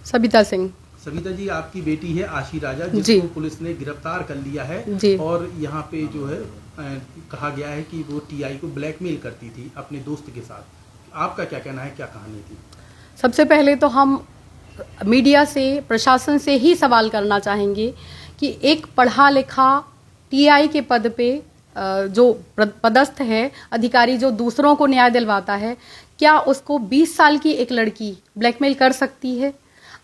सविता सिंह। सविता जी, आपकी बेटी है आशी राजा, जिसको पुलिस ने गिरफ्तार कर लिया है जी। और यहाँ पे जो है कहा गया है कि वो टीआई को ब्लैकमेल करती थी अपने दोस्त के साथ। आपका क्या कहना है, क्या कहानी थी? सबसे पहले तो हम मीडिया से, प्रशासन से ही सवाल करना चाहेंगे कि एक पढ़ा लिखा टीआई के पद पे जो पदस्थ है अधिकारी, जो दूसरों को न्याय दिलवाता है, क्या उसको 20 साल की एक लड़की ब्लैकमेल कर सकती है?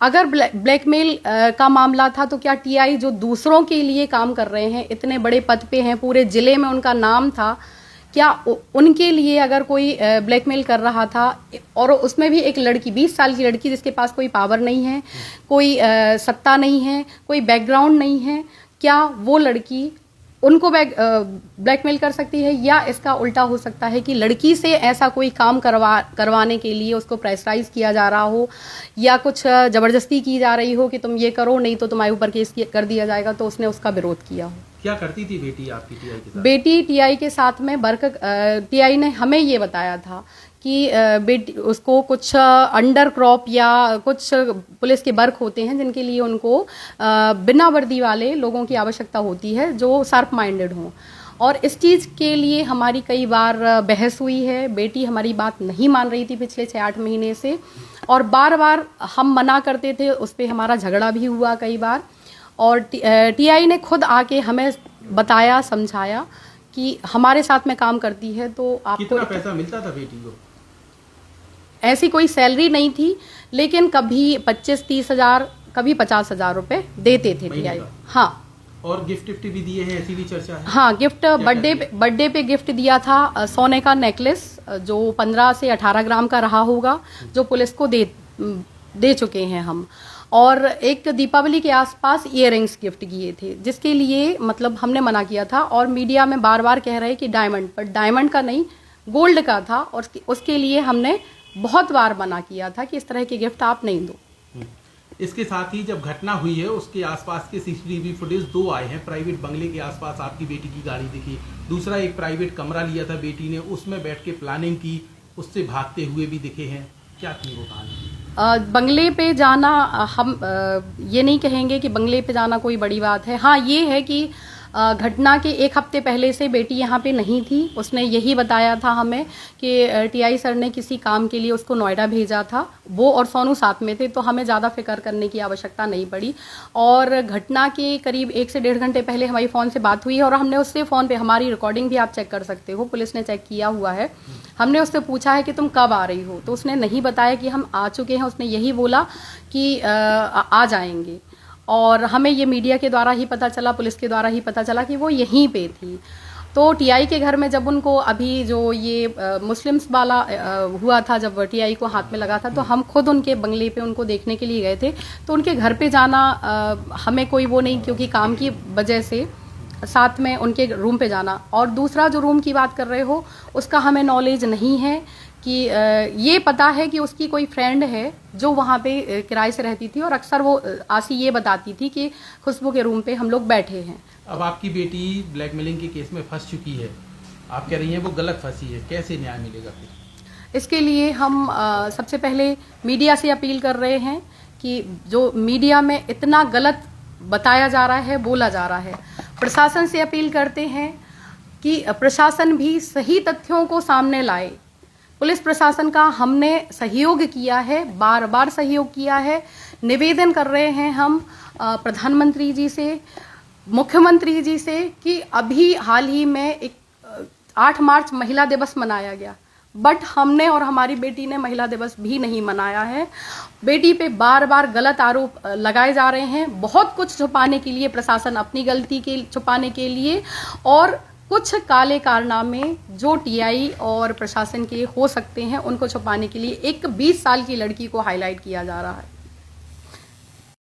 अगर ब्लैकमेल का मामला था तो क्या टीआई जो दूसरों के लिए काम कर रहे हैं, इतने बड़े पद पे हैं, पूरे जिले में उनका नाम था, क्या उनके लिए अगर कोई ब्लैकमेल कर रहा था, और उसमें भी एक लड़की, 20 साल की लड़की जिसके पास कोई पावर नहीं है, कोई सत्ता नहीं है, कोई बैकग्राउंड नहीं है, क्या वो लड़की उनको ब्लैकमेल कर सकती है? या इसका उल्टा हो सकता है कि लड़की से ऐसा कोई काम करवाने के लिए उसको प्रेशराइज किया जा रहा हो, या कुछ जबरदस्ती की जा रही हो कि तुम ये करो, नहीं तो तुम्हारे ऊपर केस कर दिया जाएगा, तो उसने उसका विरोध किया हो। क्या करती थी बेटी आपकी टीआई के साथ? बेटी टीआई के साथ में टीआई ने हमें ये बताया था कि बेटी उसको कुछ अंडर क्रॉप या कुछ पुलिस के वर्क होते हैं जिनके लिए उनको बिना वर्दी वाले लोगों की आवश्यकता होती है जो शार्प माइंडेड हों, और इस चीज़ के लिए हमारी कई बार बहस हुई है। बेटी हमारी बात नहीं मान रही थी पिछले 6-8 महीने से, और बार बार हम मना करते थे, उस पर हमारा झगड़ा भी हुआ कई बार, और टीआई ने खुद आके हमें बताया, समझाया कि हमारे साथ में काम करती है तो आपको कितना पैसा मिलता था बेटी को? ऐसी कोई सैलरी नहीं थी, लेकिन कभी 25-30 हज़ार, कभी 50 हज़ार रुपये देते थे टीआई। हाँ, और गिफ्ट भी दिए हैं, ऐसी भी चर्चा है? हाँ, गिफ्ट बर्थडे पे गिफ्ट दिया था, सोने का नेकलेस जो 15 से 18 ग्राम का रहा होगा, जो पुलिस को दे चुके हैं हम, और एक दीपावली के आसपास इयररिंग्स गिफ्ट किए थे, जिसके लिए मतलब हमने मना किया था, और मीडिया में बार बार कह रहे कि डायमंड, पर डायमंड का नहीं, गोल्ड का था, और उसके लिए हमने बहुत बार मना किया था कि इस तरह के गिफ्ट आप नहीं दो। इसके साथ ही जब घटना हुई है उसके आसपास के सीसीटीवी फुटेज 2 आए हैं। प्राइवेट बंगले के आसपास आपकी बेटी की गाड़ी दिखी, दूसरा एक प्राइवेट कमरा लिया था बेटी ने, उसमें बैठ के प्लानिंग की, उससे भागते हुए भी दिखे हैं। क्या थी वो कहानी? बंगले पे जाना, हम ये नहीं कहेंगे कि बंगले पे जाना कोई बड़ी बात है। हाँ, ये है कि घटना के 1 हफ्ते पहले से बेटी यहाँ पे नहीं थी। उसने यही बताया था हमें कि टीआई सर ने किसी काम के लिए उसको नोएडा भेजा था, वो और सोनू साथ में थे, तो हमें ज़्यादा फिक्र करने की आवश्यकता नहीं पड़ी। और घटना के करीब 1 से 1.5 घंटे पहले हमारी फ़ोन से बात हुई है, और हमने उससे फ़ोन पे, हमारी रिकॉर्डिंग भी आप चेक कर सकते हो, पुलिस ने चेक किया हुआ है, हमने उससे पूछा है कि तुम कब आ रही हो, तो उसने नहीं बताया कि हम आ चुके हैं, उसने यही बोला कि आ जाएंगे। और हमें ये मीडिया के द्वारा ही पता चला, पुलिस के द्वारा ही पता चला कि वो यहीं पे थी। तो टीआई के घर में जब उनको, अभी जो ये मुस्लिम्स वाला हुआ था, जब टीआई को हाथ में लगा था, तो हम खुद उनके बंगले पे उनको देखने के लिए गए थे। तो उनके घर पे जाना हमें कोई वो नहीं, क्योंकि काम की वजह से साथ में उनके रूम पे जाना। और दूसरा जो रूम की बात कर रहे हो, उसका हमें नॉलेज नहीं है कि ये पता है कि उसकी कोई फ्रेंड है जो वहाँ पे किराए से रहती थी, और अक्सर वो आशी ये बताती थी कि खुशबू के रूम पे हम लोग बैठे हैं। अब आपकी बेटी ब्लैकमेलिंग के केस में फंस चुकी है, आप कह रही हैं वो गलत फंसी है, कैसे न्याय मिलेगा फिर? इसके लिए हम सबसे पहले मीडिया से अपील कर रहे हैं कि जो मीडिया में इतना गलत बताया जा रहा है, बोला जा रहा है, प्रशासन से अपील करते हैं कि प्रशासन भी सही तथ्यों को सामने लाए। पुलिस प्रशासन का हमने सहयोग किया है, बार बार सहयोग किया है। निवेदन कर रहे हैं हम प्रधानमंत्री जी से, मुख्यमंत्री जी से, कि अभी हाल ही में 8 मार्च महिला दिवस मनाया गया, बट हमने और हमारी बेटी ने महिला दिवस भी नहीं मनाया है। बेटी पे बार बार गलत आरोप लगाए जा रहे हैं, बहुत कुछ छुपाने के लिए, प्रशासन अपनी गलती के छुपाने के लिए, और कुछ काले कारनामे जो टीआई और प्रशासन के हो सकते हैं, उनको छुपाने के लिए एक 20 साल की लड़की को हाईलाइट किया जा रहा है।